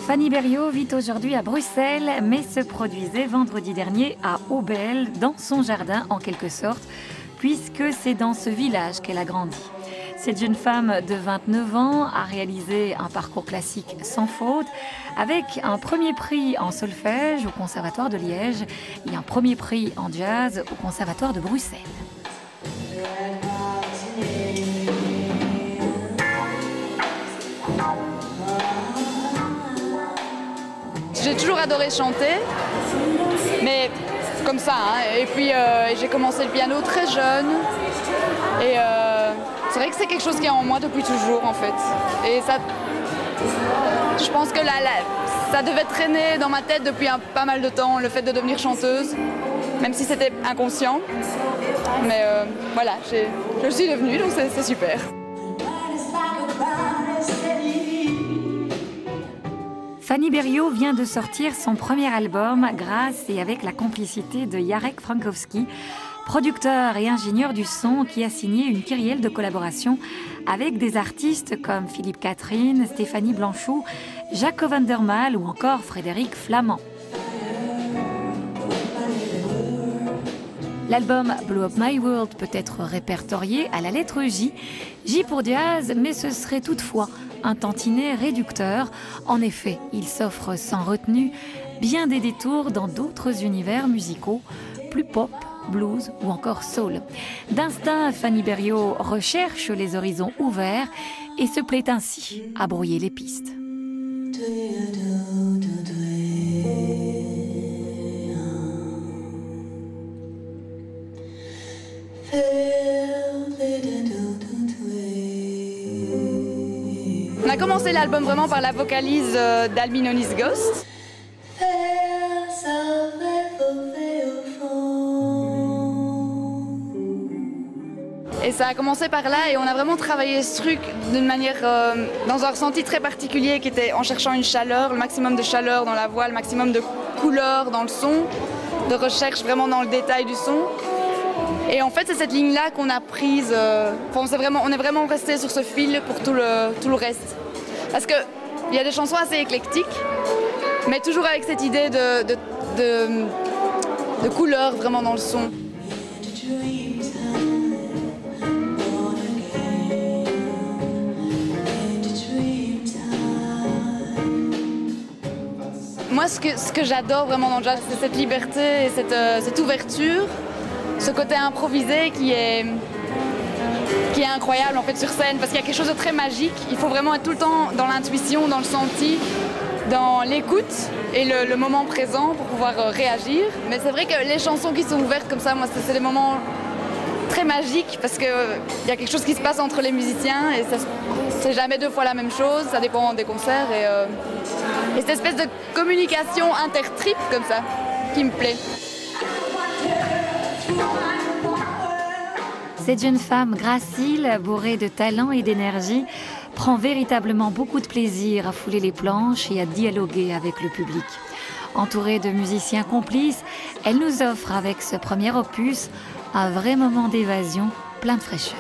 Fanny Berriaud vit aujourd'hui à Bruxelles, mais se produisait vendredi dernier à Aubel, dans son jardin en quelque sorte, puisque c'est dans ce village qu'elle a grandi. Cette jeune femme de 29 ans a réalisé un parcours classique sans faute, avec un premier prix en solfège au Conservatoire de Liège et un premier prix en jazz au Conservatoire de Bruxelles. J'ai toujours adoré chanter, mais comme ça. Et puis j'ai commencé le piano très jeune. Et c'est vrai que c'est quelque chose qui est en moi depuis toujours en fait. Et ça, je pense que ça devait traîner dans ma tête depuis pas mal de temps, le fait de devenir chanteuse, même si c'était inconscient. Mais voilà, je le suis devenue, donc c'est super. Fanny Berriaud vient de sortir son premier album grâce et avec la complicité de Jarek Frankowski, producteur et ingénieur du son qui a signé une kyrielle de collaboration avec des artistes comme Philippe Catherine, Stéphanie Blanchot, Jaco van der Maal ou encore Frédéric Flamand. L'album Blow Up My World peut être répertorié à la lettre J. J pour jazz, mais ce serait toutefois un tantinet réducteur. En effet, il s'offre sans retenue bien des détours dans d'autres univers musicaux, plus pop, blues ou encore soul. D'instinct, Fanny Berriaud recherche les horizons ouverts et se plaît ainsi à brouiller les pistes. On a commencé l'album vraiment par la vocalise d'Almin Onis Ghost. Et ça a commencé par là et on a vraiment travaillé ce truc d'une manière, dans un ressenti très particulier qui était en cherchant une chaleur, le maximum de chaleur dans la voix, le maximum de couleur dans le son, de recherche vraiment dans le détail du son. Et en fait, c'est cette ligne-là qu'on a prise. On est vraiment resté sur ce fil pour tout le reste. Parce qu'il y a des chansons assez éclectiques, mais toujours avec cette idée de couleur vraiment dans le son. Moi, ce que j'adore vraiment dans le jazz, c'est cette liberté et cette ouverture. Ce côté improvisé qui est incroyable en fait sur scène parce qu'il y a quelque chose de très magique. Il faut vraiment être tout le temps dans l'intuition, dans le senti, dans l'écoute et le moment présent pour pouvoir réagir. Mais c'est vrai que les chansons qui sont ouvertes comme ça, moi c'est des moments très magiques parce qu'il y a quelque chose qui se passe entre les musiciens et c'est jamais deux fois la même chose, ça dépend des concerts et cette espèce de communication intertrip comme ça qui me plaît. Cette jeune femme gracile, bourrée de talent et d'énergie, prend véritablement beaucoup de plaisir à fouler les planches et à dialoguer avec le public. Entourée de musiciens complices, elle nous offre avec ce premier opus un vrai moment d'évasion plein de fraîcheur.